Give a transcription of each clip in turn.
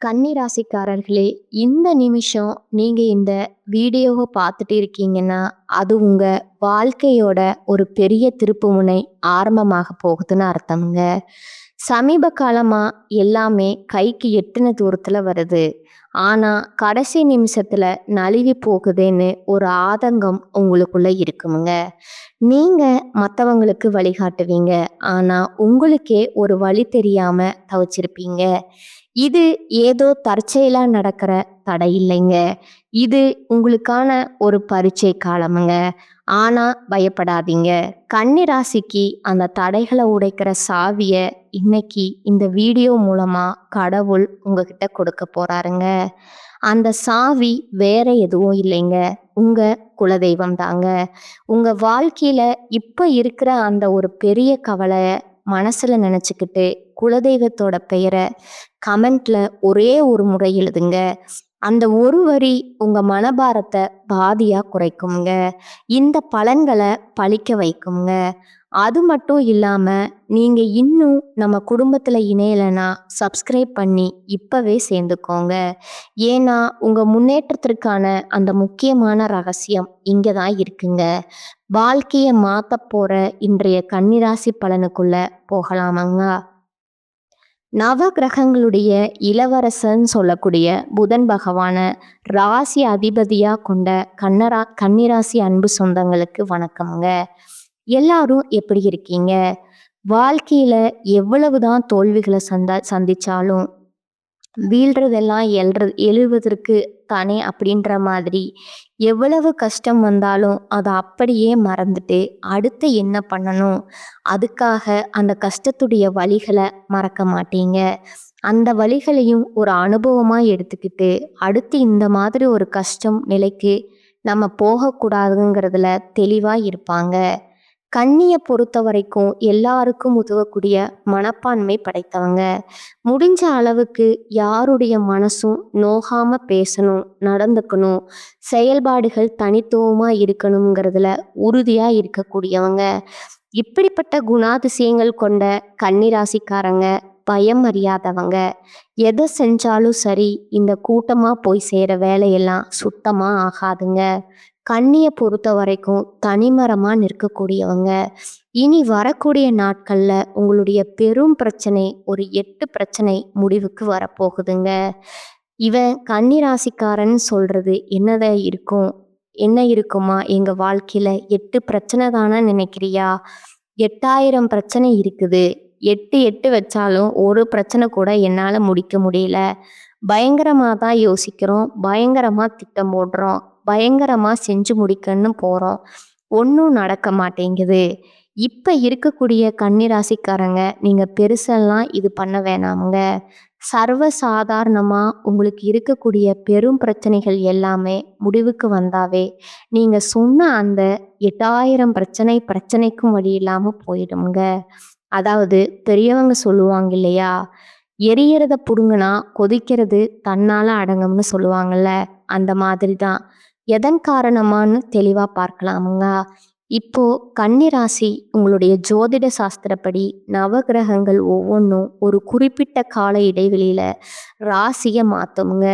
கன்னி ராசிக்காரர்களே, இந்த நிமிஷம் நீங்க இந்த வீடியோவ பார்த்துட்டு இருக்கீங்கன்னா, அது உங்க வாழ்க்கையோட ஒரு பெரிய திருப்புமுனை ஆரம்பமாக போகுதுன்னு அர்த்தம்ங்க. சமீப காலமா எல்லாமே கைக்கு எட்டுன தூரத்துல வருது. ஆனா, கடைசி நிமிஷத்துல நழுவி போகுதேன்னு ஒரு ஆதங்கம் உங்களுக்குள்ள இருக்குமுங்க. நீங்க மத்தவங்களுக்கு வழிகாட்டுவீங்க. ஆனா, உங்களுக்கே ஒரு வழி தெரியாம தவிச்சிருப்பீங்க. இது ஏதோ தற்செயலா நடக்கிற தடை இல்லைங்க. இது உங்களுக்கான ஒரு பரீட்சை காலமுங்க. ஆனா பயப்படாதீங்க. கன்னி ராசிக்கு அந்த தடைகளை உடைக்கிற சாவிய இன்னைக்கு இந்த வீடியோ மூலமா கடவுள் உங்ககிட்ட கொடுக்க போறாருங்க. அந்த சாவி வேற எதுவும் இல்லைங்க. உங்க குலதெய்வம் தாங்க. உங்க வாழ்க்கையில இப்ப இருக்கிற அந்த ஒரு பெரிய கவலைய மனசுல நினைச்சுக்கிட்டு குலதெய்வத்தோட பெயரை கமெண்ட்ல ஒரே ஒரு முறை எழுதுங்க. அந்த ஒரு வரி உங்க மனபாரத்தை பாதியா குறைக்குங்க. இந்த பலன்களை பழிக்க வைக்குங்க. அது மட்டும் இல்லாம நீங்க இன்னும் நம்ம குடும்பத்துல இணையலைன்னா சப்ஸ்கிரைப் பண்ணி இப்பவே சேர்ந்துக்கோங்க. ஏன்னா உங்க முன்னேற்றத்திற்கான அந்த முக்கியமான ரகசியம் இங்கதான் இருக்குங்க. வாழ்க்கைய மாத்த போற இன்றைய கன்னிராசி பலனுக்குள்ள போகலாமாங்க. நவ கிரகங்களுடைய இளவரசன் சொல்லக்கூடிய புதன் பகவான ராசி அதிபதியா கொண்ட கன்னிராசி அன்பு சொந்தங்களுக்கு வணக்கம்ங்க. எல்லாரும் எப்படி இருக்கீங்க? வாழ்க்கையில எவ்வளவுதான் தோல்விகளை சந்திச்சாலும் வீழ்றதெல்லாம் எழுவதற்கு தானே அப்படின்ற மாதிரி எவ்வளவு கஷ்டம் வந்தாலும் அதை அப்படியே மறந்துட்டு அடுத்து என்ன பண்ணணும், அதுக்காக அந்த கஷ்டத்துடைய வலிகளை மறக்க மாட்டீங்க. அந்த வலிகளையும் ஒரு அனுபவமாக எடுத்துக்கிட்டு அடுத்து இந்த மாதிரி ஒரு கஷ்டம் நிலைக்கு நம்ம போகக்கூடாதுங்கிறதுல தெளிவாக இருப்பாங்க. கன்னியை பொறுத்த வரைக்கும் எல்லாருக்கும் உதவக்கூடிய மனப்பான்மை படைத்தவங்க. முடிஞ்ச அளவுக்கு யாருடைய மனசும் நோகாம பேசணும், நடந்துக்கணும், செயல்பாடுகள் தனித்துவமா இருக்கணுங்கிறதுல உறுதியா இருக்கக்கூடியவங்க. இப்படிப்பட்ட குணாதிசயங்கள் கொண்ட கன்னிராசிக்காரங்க பயம் அறியாதவங்க. எதை செஞ்சாலும் சரி, இந்த கூட்டமா போய் சேர வேலையெல்லாம் சுத்தமா ஆகாதுங்க. கன்னியை பொறுத்த வரைக்கும் தனிமரமா நிற்கக்கூடியவங்க. இனி வரக்கூடிய நாட்கள்ல உங்களுடைய பெரும் பிரச்சனை ஒரு 8 பிரச்சனை முடிவுக்கு வரப்போகுதுங்க. இவன் கன்னிராசிக்காரன் சொல்றது என்ன இருக்குமா எங்க வாழ்க்கையில 8 பிரச்சனை தானே நினைக்கிறியா? 8000 பிரச்சனை இருக்குது. 8 வச்சாலும் ஒரு பிரச்சனை கூட என்னால முடிக்க முடியல. பயங்கரமா தான் யோசிக்கிறோம், பயங்கரமா திட்டம் போடுறோம், பயங்கரமா செஞ்சு முடிக்கன்னு போறோம். ஒன்றும் நடக்க மாட்டேங்குது. இப்ப இருக்கக்கூடிய கன்னிராசிக்காரங்க நீங்க பெருசெல்லாம் இது பண்ண வேணாமுங்க. சர்வ சாதாரணமா உங்களுக்கு இருக்கக்கூடிய பெரும் பிரச்சனைகள் எல்லாமே முடிவுக்கு வந்தாவே நீங்க சொன்ன அந்த 8000 பிரச்சனைக்கும் வழி இல்லாம போயிடுங்க. அதாவது பெரியவங்க சொல்லுவாங்க இல்லையா, எரியறத புடுங்கினா கொதிக்கிறது தன்னால அடங்கும்னு சொல்லுவாங்கல்ல, அந்த மாதிரி தான். எதன் காரணமான்னு தெளிவா பார்க்கலாமுங்க. இப்போ கன்னிராசி உங்களுடைய ஜோதிட சாஸ்திரப்படி நவகிரகங்கள் ஒவ்வொன்றும் ஒரு குறிப்பிட்ட கால இடைவெளியில ராசியை மாத்துங்க.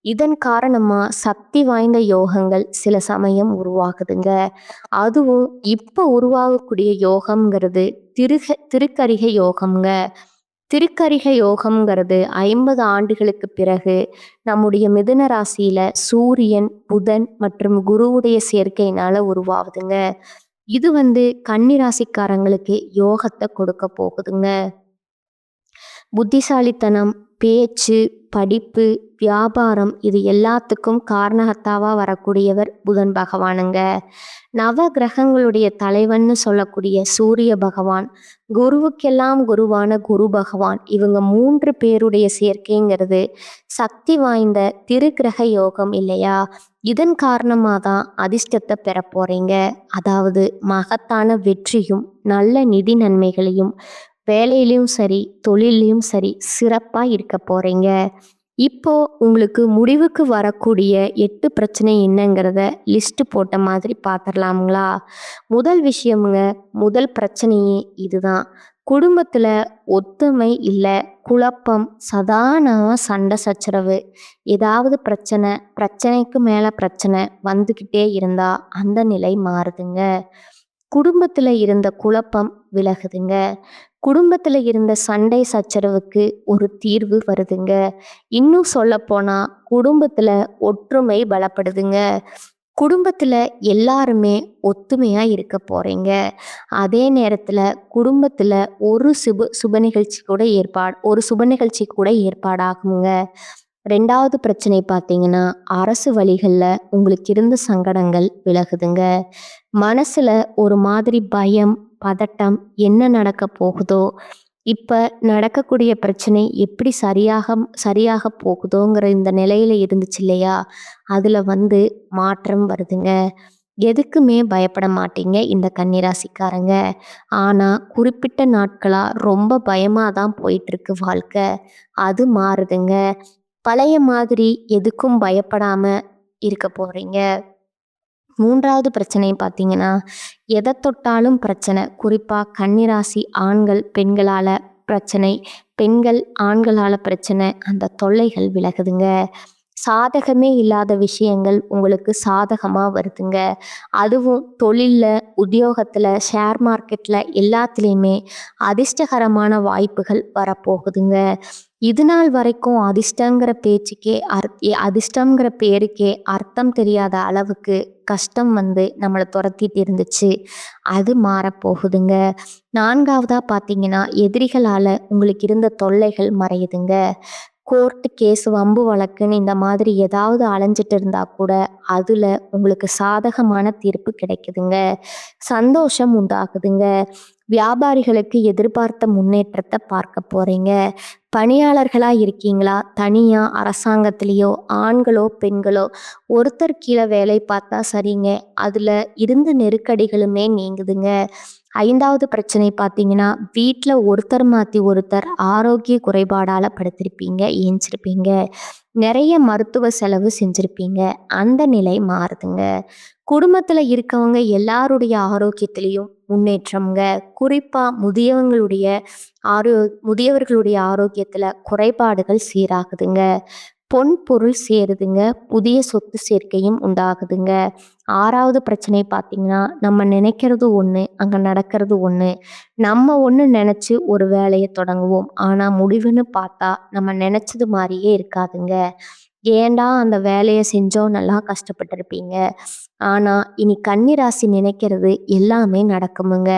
இதன் காரணமா சக்தி வாய்ந்த யோகங்கள் சில சமயம் உருவாகுதுங்க. அதுவும் இப்போ உருவாகக்கூடிய யோகம்ங்கிறது திருக்கரிகை யோகம்ங்க. திருக்கரிகை யோகம்ங்கிறது 50 ஆண்டுகளுக்கு பிறகு நம்முடைய மிதுன ராசியில சூரியன், புதன் மற்றும் குருவுடைய சேர்க்கையினால உருவாகுதுங்க. இது கன்னிராசிக்காரங்களுக்கு யோகத்தை கொடுக்க போகுதுங்க. புத்திசாலித்தனம், பேச்சு, படிப்பு, வியாபாரம் இது எல்லாத்துக்கும் காரணகர்த்தாவா வரக்கூடியவர் புதன் பகவானுங்க. நவ கிரகங்களுடைய தலைவன்னு சொல்லக்கூடிய சூரிய பகவான், குருவுக்கெல்லாம் குருவான குரு பகவான், இவங்க 3 பேருடைய சேர்க்கைங்கிறது சக்தி வாய்ந்த திருக்கிரக யோகம் இல்லையா? இதன் காரணமாக தான் அதிர்ஷ்டத்தை பெற போறீங்க. அதாவது மகத்தான வெற்றியும் நல்ல நிதி நன்மைகளையும் வேலையிலையும் சரி தொழிலையும் சரி சிறப்பாக இருக்க போறீங்க. இப்போ உங்களுக்கு முடிவுக்கு வரக்கூடிய 8 பிரச்சனை என்னங்கிறத லிஸ்ட் போட்ட மாதிரி பார்த்துடலாமுங்களா? முதல் விஷயமுங்க, முதல் பிரச்சனையே இதுதான். குடும்பத்துல ஒத்துமை இல்ல, குழப்பம், சதானமா சண்டை சச்சரவு, ஏதாவது பிரச்சனை, பிரச்சனைக்கு மேல பிரச்சனை வந்துக்கிட்டே இருந்தா அந்த நிலை மாறுதுங்க. குடும்பத்துல இருந்த குழப்பம் விலகுதுங்க. குடும்பத்துல இருந்த சண்டை சச்சரவுக்கு ஒரு தீர்வு வருதுங்க. இன்னும் சொல்லப்போனா குடும்பத்துல ஒற்றுமை பலப்படுதுங்க. குடும்பத்துல எல்லாருமே ஒத்துமையா இருக்க போறீங்க. அதே நேரத்துல குடும்பத்துல ஒரு சுப நிகழ்ச்சி கூட ஏற்பாடாகுங்க. 2வது பிரச்சனை பார்த்தீங்கன்னா, அரசு வழிகள்ல உங்களுக்கு இருந்த சங்கடங்கள் விலகுதுங்க. மனசுல ஒரு மாதிரி பயம், பதட்டம், என்ன நடக்க போகுதோ, இப்ப நடக்கக்கூடிய பிரச்சனை எப்படி சரியாக போகுதோங்கிற இந்த நிலையில இருந்துச்சு இல்லையா? அதுல மாற்றம் வருதுங்க. எதுக்குமே பயப்பட மாட்டீங்க இந்த கன்னிராசிக்காரங்க. ஆனா குறிப்பிட்ட நாட்களா ரொம்ப பயமா தான் போயிட்டுருக்கு வாழ்க்கை. அது மாறுதுங்க. பழைய மாதிரி எதுக்கும் பயப்படாம இருக்க போறீங்க. 3வது பிரச்சனை பார்த்தீங்கன்னா, எதை தொட்டாலும் பிரச்சனை. குறிப்பா கன்னிராசி ஆண்கள் பெண்களால பிரச்சனை, பெண்கள் ஆண்களால பிரச்சனை, அந்த தொல்லைகள் விலகுதுங்க. சாதகமே இல்லாத விஷயங்கள் உங்களுக்கு சாதகமா வருதுங்க. அதுவும் தொழில்ல, உத்தியோகத்துல, ஷேர் மார்க்கெட்ல எல்லாத்துலேயுமே அதிர்ஷ்டகரமான வாய்ப்புகள் வரப்போகுதுங்க. இது நாள் வரைக்கும் அதிர்ஷ்டங்கிற பேருக்கே அர்த்தம் தெரியாத அளவுக்கு கஷ்டம் நம்மளை துரத்திட்டு இருந்துச்சு. அது மாறப்போகுதுங்க. 4வதா பார்த்தீங்கன்னா, எதிரிகளால் உங்களுக்கு இருந்த தொல்லைகள் மறையுதுங்க. கோர்ட்டு கேஸ், வம்பு வழக்குன்னு இந்த மாதிரி ஏதாவது அலைஞ்சிட்டு இருந்தா கூட அதில் உங்களுக்கு சாதகமான தீர்ப்பு கிடைக்குதுங்க. சந்தோஷம் உண்டாகுதுங்க. வியாபாரிகளுக்கு எதிர்பார்த்த முன்னேற்றத்தை பார்க்க போறீங்க. பணியாளர்களா இருக்கீங்களா, தனியா அரசாங்கத்திலேயோ, ஆண்களோ பெண்களோ ஒருத்தர் கீழே வேலை பார்த்தா சரிங்க. அதில் இருந்த நெருக்கடிகளுமே நீங்குதுங்க. 5வது பிரச்சனை பார்த்தீங்கன்னா, வீட்டில் ஒருத்தர் மாற்றி ஒருத்தர் ஆரோக்கிய குறைபாடால் படுத்திருப்பீங்க, ஏஞ்சிருப்பீங்க. நிறைய மருத்துவ செலவு செஞ்சுருப்பீங்க. அந்த நிலை மாறுதுங்க. குடும்பத்தில் இருக்கவங்க எல்லாருடைய ஆரோக்கியத்திலையும் முன்னேற்றம்ங்க. குறிப்பாக முதியவர்களுடைய ஆரோக்கியத்தில் குறைபாடுகள் சீராகுதுங்க. பொன் பொருள் சேருதுங்க. புதிய சொத்து சேர்க்கையும் உண்டாகுதுங்க. 6வது பிரச்சனை பார்த்தீங்கன்னா, நம்ம நினைக்கிறது ஒன்று, அங்கே நடக்கிறது ஒன்று. நம்ம ஒன்று நினச்சி ஒரு வேலையை தொடங்குவோம். ஆனால் முடிவுன்னு பார்த்தா நம்ம நினச்சது மாதிரியே இருக்காதுங்க. ஏன்டா அந்த வேலையை செஞ்சோம், நல்லா கஷ்டப்பட்டிருப்பீங்க. ஆனால் இனி கன்னிராசி நினைக்கிறது எல்லாமே நடக்குமுங்க.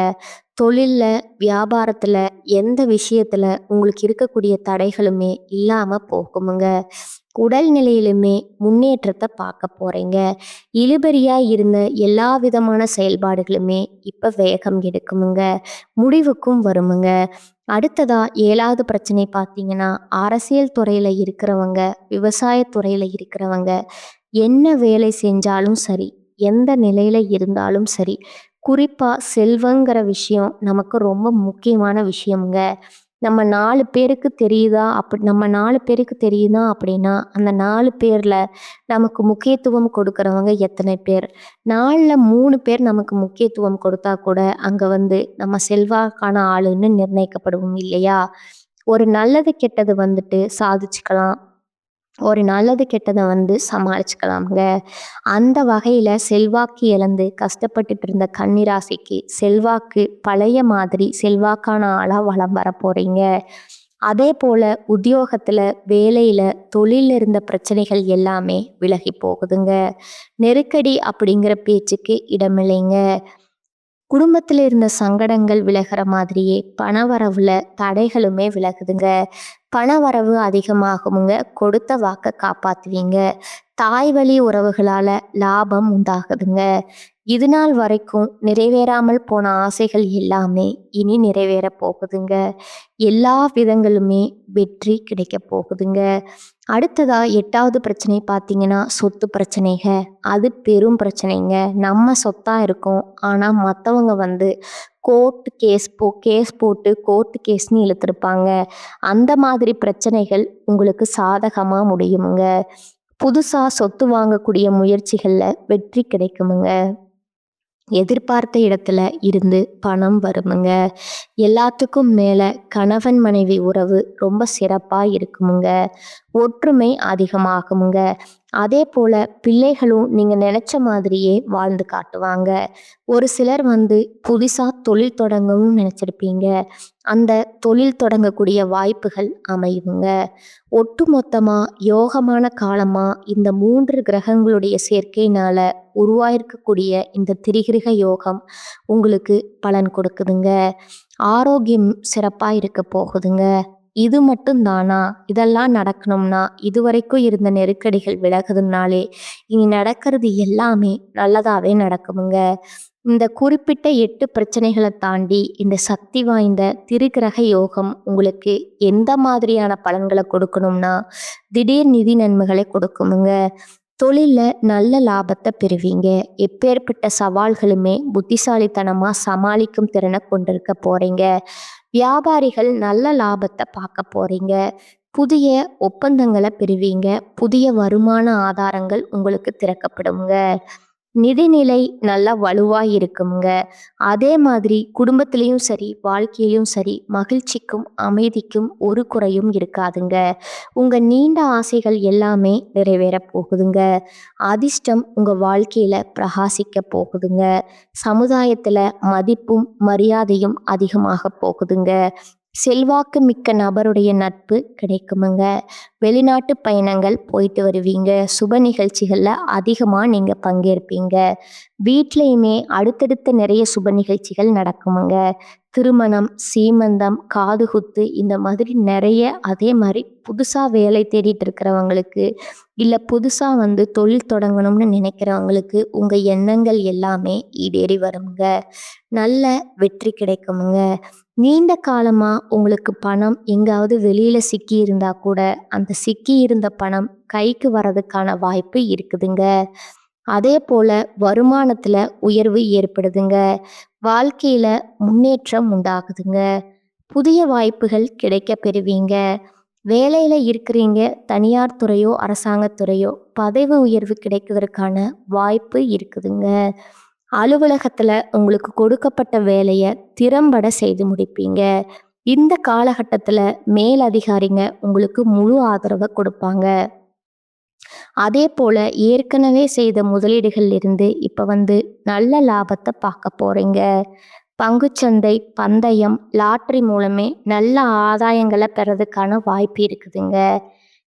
தொழில்ல, வியாபாரத்தில், எந்த விஷயத்தில் உங்களுக்கு இருக்கக்கூடிய தடைகளுமே இல்லாமல் போகுமுங்க. உடல் நிலையிலுமே முன்னேற்றத்தை பார்க்க போறீங்க. இழுபறியா இருந்த எல்லா விதமான செயல்பாடுகளுமே இப்ப வேகம் எடுக்குமுங்க. முடிவுக்கும் வருமுங்க. அடுத்ததா 7வது பிரச்சனை பார்த்தீங்கன்னா, அரசியல் துறையில இருக்கிறவங்க, விவசாயத் துறையில இருக்கிறவங்க, என்ன வேலை செஞ்சாலும் சரி, எந்த நிலையில இருந்தாலும் சரி, குறிப்பா செல்வங்கிற விஷயம் நமக்கு ரொம்ப முக்கியமான விஷயம்ங்க. நம்ம 4 பேருக்கு தெரியுதா அப்படின்னா, அந்த 4 பேர்ல நமக்கு முக்கியத்துவம் கொடுக்கறவங்க எத்தனை பேர்? 4ல 3 பேர் நமக்கு முக்கியத்துவம் கொடுத்தா கூட, அங்க நம்ம செல்வாக்கான ஆளுன்னு நிர்ணயிக்கப்படுவோம் இல்லையா? ஒரு நல்லது கெட்டது சாதிச்சுக்கலாம். ஒரு நல்லது கெட்டதை சமாளிச்சுக்கலாம்ங்க. அந்த வகையில செல்வாக்கு இழந்து கஷ்டப்பட்டுட்டு இருந்த கன்னிராசிக்கு செல்வாக்கு பழைய மாதிரி செல்வாக்கான ஆளா வலம் வர போறீங்க. அதே போல உத்தியோகத்துல, வேலையில, தொழில்ல இருந்த பிரச்சனைகள் எல்லாமே விலகி போகுதுங்க. நெருக்கடி அப்படிங்கிற பேச்சுக்கு இடமில்லைங்க. குடும்பத்தில் இருந்த சங்கடங்கள் விலகிற மாதிரியே பணவரவுல தடைகளுமே விலகுதுங்க. பணவரவு அதிகமாகுமுங்க. கொடுத்த வாக்கை காப்பாத்துவீங்க. தாய் வழி உறவுகளால லாபம் உண்டாகுதுங்க. இது நாள் வரைக்கும் நிறைவேறாமல் போன ஆசைகள் எல்லாமே இனி நிறைவேற போகுதுங்க. எல்லா விதங்களுமே வெற்றி கிடைக்க போகுதுங்க. அடுத்ததா 8வது பிரச்சனை பார்த்தீங்கன்னா, சொத்து பிரச்சனைங்க. அது பெரும் பிரச்சனைங்க. நம்ம சொத்தா இருக்கோம். ஆனால் மற்றவங்க கேஸ் போட்டு கோர்ட்டு கேஸ்ன்னு இழுத்துருப்பாங்க. அந்த மாதிரி பிரச்சனைகள் உங்களுக்கு சாதகமாக முடியுமுங்க. புதுசாக சொத்து வாங்கக்கூடிய முயற்சிகளில் வெற்றி கிடைக்குமுங்க. எதிர்பார்த்த இடத்துல இருந்து பணம் வருமுங்க. எல்லாத்துக்கும் மேல கணவன் மனைவி உறவு ரொம்ப சிறப்பா இருக்குமுங்க. ஒற்றுமை அதிகமாகுமுங்க. அதே போல பிள்ளைகளும் நீங்க நினைச்ச மாதிரியே வாழ்ந்து காட்டுவாங்க. ஒரு சிலர் புதுசா தொழில் தொடங்கணும்னு நினைச்சிருப்பீங்க. அந்த தொழில் தொடங்கக்கூடிய வாய்ப்புகள் அமையுங்க. ஒட்டுமொத்தமா யோகமான காலமா இந்த 3 கிரகங்களுடைய சேர்க்கையினால உருவாயிருக்கக்கூடிய இந்த திரிகிரக யோகம் உங்களுக்கு பலன் கொடுக்குதுங்க. ஆரோக்கியம் சிறப்பா இருக்க போகுதுங்க. இது மட்டும் தானா? இதெல்லாம் நடக்கணும்னா இதுவரைக்கும் இருந்த நெருக்கடிகள் விலகுதுனாலே இனி நடக்கிறது எல்லாமே நல்லதாவே நடக்குமுங்க. இந்த குறிப்பிட்ட 8 பிரச்சனைகளை தாண்டி இந்த சக்தி வாய்ந்த திரிகிரக யோகம் உங்களுக்கு எந்த மாதிரியான பலன்களை கொடுக்கணும்னா திடீர் நிதி நன்மைகளை கொடுக்குமுங்க. தொழில்ல நல்ல லாபத்தை பெறுவீங்க. எப்பேற்பட்ட சவால்களுமே புத்திசாலித்தனமா சமாளிக்கும் திறனை கொண்டிருக்க போறீங்க. வியாபாரிகள் நல்ல லாபத்தை பார்க்க போறீங்க. புதிய ஒப்பந்தங்களை பெறுவீங்க. புதிய வருமான ஆதாரங்கள் உங்களுக்கு திறக்கப்படுங்க. நிதிநிலை நல்லா வலுவா இருக்குங்க. அதே மாதிரி குடும்பத்திலையும் சரி, வாழ்க்கையிலும் சரி, மகிழ்ச்சிக்கும் அமைதிக்கும் ஒரு குறையும் இருக்காதுங்க. உங்க நீண்ட ஆசைகள் எல்லாமே நிறைவேற போகுதுங்க. அதிர்ஷ்டம் உங்க வாழ்க்கையில பிரகாசிக்க போகுதுங்க. சமுதாயத்துல மதிப்பும் மரியாதையும் அதிகமாக போகுதுங்க. செல்வாக்கு மிக்க நபருடைய நட்பு கிடைக்குமுங்க. வெளிநாட்டு பயணங்கள் போயிட்டு வருவீங்க. சுப நிகழ்ச்சிகளில் அதிகமாக நீங்கள் பங்கேற்பீங்க. வீட்லேயுமே அடுத்தடுத்த நிறைய சுப நிகழ்ச்சிகள் நடக்குமுங்க. திருமணம், சீமந்தம், காதுகுத்து இந்த மாதிரி நிறைய. அதே மாதிரி புதுசாக வேலை தேடிட்டு இருக்கிறவங்களுக்கு இல்லை புதுசாக தொழில் தொடங்கணும்னு நினைக்கிறவங்களுக்கு உங்கள் எண்ணங்கள் எல்லாமே ஈடேறி வருங்க. நல்ல வெற்றி கிடைக்குமுங்க. நீண்ட காலமா உங்களுக்கு பணம் எங்காவது வெளியில சிக்கி இருந்தா கூட அந்த சிக்கி இருந்த பணம் கைக்கு வர்றதுக்கான வாய்ப்பு இருக்குதுங்க. அதே போல வருமானத்துல உயர்வு ஏற்படுதுங்க. வாழ்க்கையில முன்னேற்றம் உண்டாகுதுங்க. புதிய வாய்ப்புகள் கிடைக்க பெறுவீங்க. வேலையில இருக்கிறீங்க, தனியார் துறையோ அரசாங்கத்துறையோ பதவி உயர்வு கிடைக்கிறதுக்கான வாய்ப்பு இருக்குதுங்க. அலுவலகத்துல உங்களுக்கு கொடுக்கப்பட்ட வேலையை திறம்பட செய்து முடிப்பீங்க. இந்த காலகட்டத்துல மேல் அதிகாரிங்க உங்களுக்கு முழு ஆதரவை கொடுப்பாங்க. அதே போல ஏற்கனவே செய்த முதலீடுகள்ல இருந்து இப்ப நல்ல லாபத்தை பார்க்க போறீங்க. பங்குச்சந்தை, பந்தயம், லாட்டரி மூலமே நல்ல ஆதாயங்களை பெறதுக்கான வாய்ப்பு இருக்குதுங்க.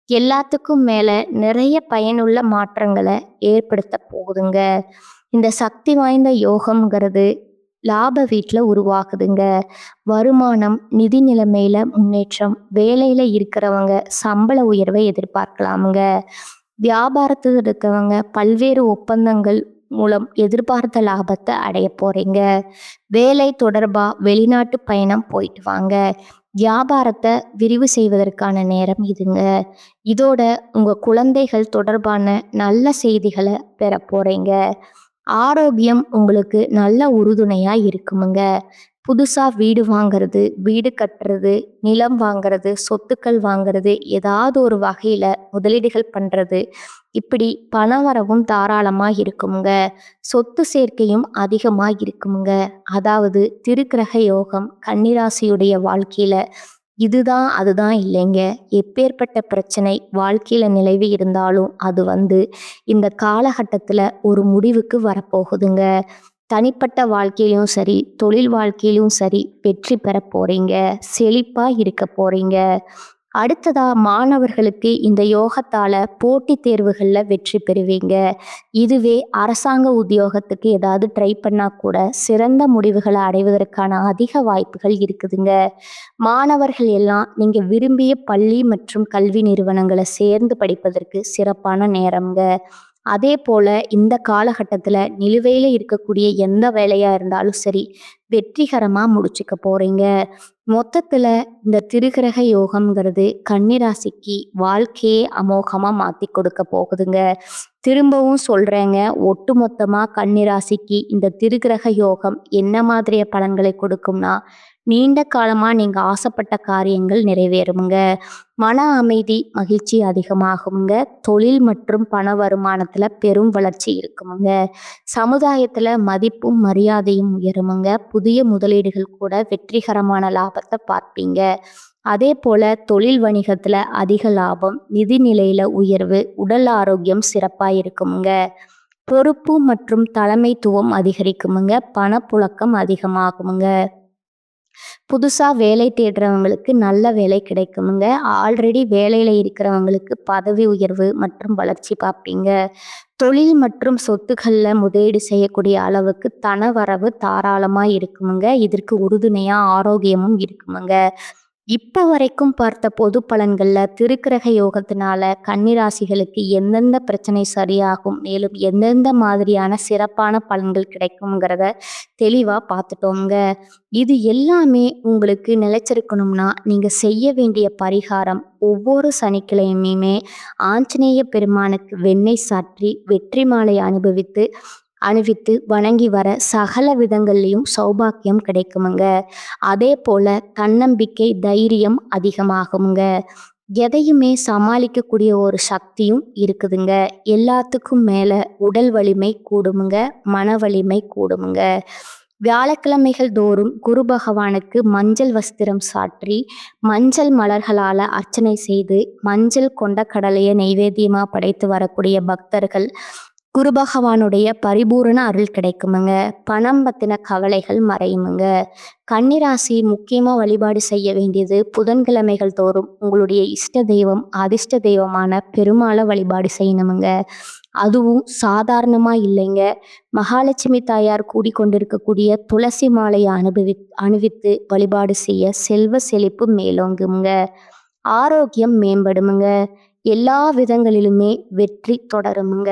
எல்லாத்துக்கும் மேல நிறைய பயனுள்ள மாற்றங்களை ஏற்படுத்த போகுதுங்க. இந்த சக்தி வாய்ந்த யோகம்ங்கிறது லாப வீட்டில் உருவாகுதுங்க. வருமானம், நிதி நிலைமையில முன்னேற்றம், வேலையில இருக்கிறவங்க சம்பள உயர்வை எதிர்பார்க்கலாமுங்க. வியாபாரத்தில் இருக்கவங்க பல்வேறு ஒப்பந்தங்கள் மூலம் எதிர்பார்த்த லாபத்தை அடைய போறீங்க. வேலை தொடர்பா வெளிநாட்டு பயணம் போயிட்டு வாங்க. வியாபாரத்தை விரிவு செய்வதற்கான நேரம் இதுங்க. இதோட உங்க குழந்தைகள் தொடர்பான நல்ல செய்திகளை பெற போறீங்க. ஆரோக்கியம் உங்களுக்கு நல்ல உறுதுணையா இருக்குமுங்க. புதுசா வீடு வாங்குறது, வீடு கட்டுறது, நிலம் வாங்குறது, சொத்துக்கள் வாங்குறது, ஏதாவது ஒரு வகையில முதலீடுகள் பண்றது, இப்படி பணவரவும் தாராளமா இருக்குமுங்க. சொத்து சேர்க்கையும் அதிகமா இருக்குமுங்க. அதாவது திருக்கிரக யோகம் கன்னிராசியுடைய வாழ்க்கையில இதுதான் அதுதான் இல்லைங்க. எப்பேற்பட்ட பிரச்சனை வாழ்க்கையில நிலவி இருந்தாலும் அது இந்த காலகட்டத்துல ஒரு முடிவுக்கு வரப்போகுதுங்க. தனிப்பட்ட வாழ்க்கையிலும் சரி, தொழில் வாழ்க்கையிலும் சரி வெற்றி பெற போறீங்க. செழிப்பா இருக்க போறீங்க. அடுத்ததா மாணவர்களுக்கு இந்த யோகத்தால போட்டித் தேர்வுகள்ல வெற்றி பெறுவீங்க. இதுவே அரசாங்க உத்தியோகத்துக்கு ஏதாவது ட்ரை பண்ணா கூட சிறந்த முடிவுகளை அடைவதற்கான அதிக வாய்ப்புகள் இருக்குதுங்க. மாணவர்கள் எல்லாம் நீங்க விரும்பிய பள்ளி மற்றும் கல்வி நிறுவனங்களை சேர்ந்து படிப்பதற்கு சிறப்பான நேரம்ங்க. அதே போல இந்த காலகட்டத்துல நிலுவையில இருக்கக்கூடிய எந்த வேலையா இருந்தாலும் சரி வெற்றிகரமா முடிச்சுக்க போறீங்க. மொத்தத்துல இந்த திருக்கிரக யோகம்ங்கிறது கன்னிராசிக்கு வாழ்க்கையே அமோகமா மாத்தி கொடுக்க போகுதுங்க. திரும்பவும் சொல்றேங்க, ஒட்டுமொத்தமா கன்னிராசிக்கு இந்த திருக்கிரக யோகம் என்ன மாதிரிய பலன்களை கொடுக்கும்னா நீண்ட காலமா நீங்க ஆசைப்பட்ட காரியங்கள் நிறைவேறுமுங்க. மன அமைதி, மகிழ்ச்சி அதிகமாகுமுங்க. தொழில் மற்றும் பண வருமானத்துல பெரும் வளர்ச்சி இருக்குமுங்க. சமுதாயத்துல மதிப்பும் மரியாதையும் உயருமுங்க. புதிய முதலீடுகள் கூட வெற்றிகரமான லாபத்தை பார்ப்பீங்க. அதே போல தொழில் வணிகத்துல அதிக லாபம், நிதி நிலையில உயர்வு, உடல் ஆரோக்கியம் சிறப்பா இருக்குமுங்க. பொறுப்பு மற்றும் தலைமைத்துவம் அதிகரிக்குமுங்க. பணப்புழக்கம் அதிகமாகுமுங்க. புதுசா வேலை தேடுறவங்களுக்கு நல்ல வேலை கிடைக்குமுங்க. ஆல்ரெடி வேலையில இருக்கிறவங்களுக்கு பதவி உயர்வு மற்றும் வளர்ச்சி பார்ப்பீங்க. தொழில் மற்றும் சொத்துக்கள்ல முதலீடு செய்யக்கூடிய அளவுக்கு தனவரவு தாராளமா இருக்குமுங்க. இதற்கு உறுதுணையா ஆரோக்கியமும் இருக்குமுங்க. இப்ப வரைக்கும் பார்த்த பொது பலன்கள்ல திருக்கிரக யோகத்தினால கன்னிராசிகளுக்கு எந்தெந்த பிரச்சனை சரியாகும், மேலும் எந்தெந்த மாதிரியான சிறப்பான பலன்கள் கிடைக்குங்கிறத தெளிவா பார்த்துட்டோங்க. இது எல்லாமே உங்களுக்கு நிலைச்சிருக்கணும்னா நீங்க செய்ய வேண்டிய பரிகாரம், ஒவ்வொரு சனிக்கிழமையுமே ஆஞ்சநேய பெருமானுக்கு வெண்ணெய் சாற்றி வெற்றி மாலை அணிவித்து வணங்கி வர சகல விதங்கள்லையும் சௌபாக்கியம் கிடைக்குமுங்க. அதே போல தன்னம்பிக்கை, தைரியம் அதிகமாகுமுங்க. எதையுமே சமாளிக்கக்கூடிய ஒரு சக்தியும் இருக்குதுங்க. எல்லாத்துக்கும் மேல உடல் வலிமை கூடுமுங்க, மன வலிமை கூடுமுங்க. வியாழக்கிழமைகள் தோறும் குரு பகவானுக்கு மஞ்சள் வஸ்திரம் சாற்றி மஞ்சள் மலர்களால அர்ச்சனை செய்து மஞ்சள் கொண்ட கடலையை நைவேத்தியமா படைத்து வரக்கூடிய பக்தர்கள் குரு பகவானுடைய பரிபூரண அருள் கிடைக்குமுங்க. பணம் பத்தின கவலைகள் மறையுமுங்க. கன்னிராசி முக்கியமாக வழிபாடு செய்ய வேண்டியது புதன்கிழமைகள் தோறும் உங்களுடைய இஷ்ட தெய்வம், அதிர்ஷ்ட தெய்வமான பெருமாளை வழிபாடு செய்யணுமுங்க. அதுவும் சாதாரணமாக இல்லைங்க. மகாலட்சுமி தாயார் கூடிக்கொண்டிருக்கக்கூடிய துளசி மாலையை அணிவித்து வழிபாடு செய்ய செல்வ செழிப்பு மேலோங்குமுங்க. ஆரோக்கியம் மேம்படுமுங்க. எல்லா விதங்களிலுமே வெற்றி தொடருமுங்க.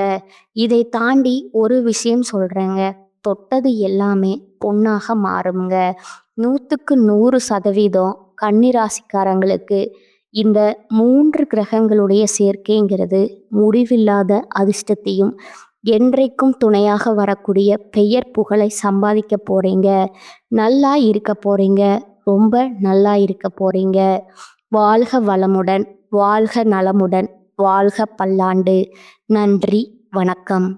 இதை தாண்டி ஒரு விஷயம் சொல்றேங்க. தொட்டது எல்லாமே பொன்னாக மாறுமுங்க. 100க்கு 100% கன்னிராசிக்காரங்களுக்கு இந்த 3 கிரகங்களுடைய சேர்க்கைங்கிறது முடிவில்லாத அதிர்ஷ்டத்தையும் என்றைக்கும் துணையாக வரக்கூடிய பெயர் புகழை சம்பாதிக்க போறீங்க. நல்லா இருக்க போறீங்க. ரொம்ப நல்லா இருக்க போறீங்க. வாழ்க வளமுடன், வாழ்க நலமுடன், வாழ்க பல்லாண்டு. நன்றி, வணக்கம்.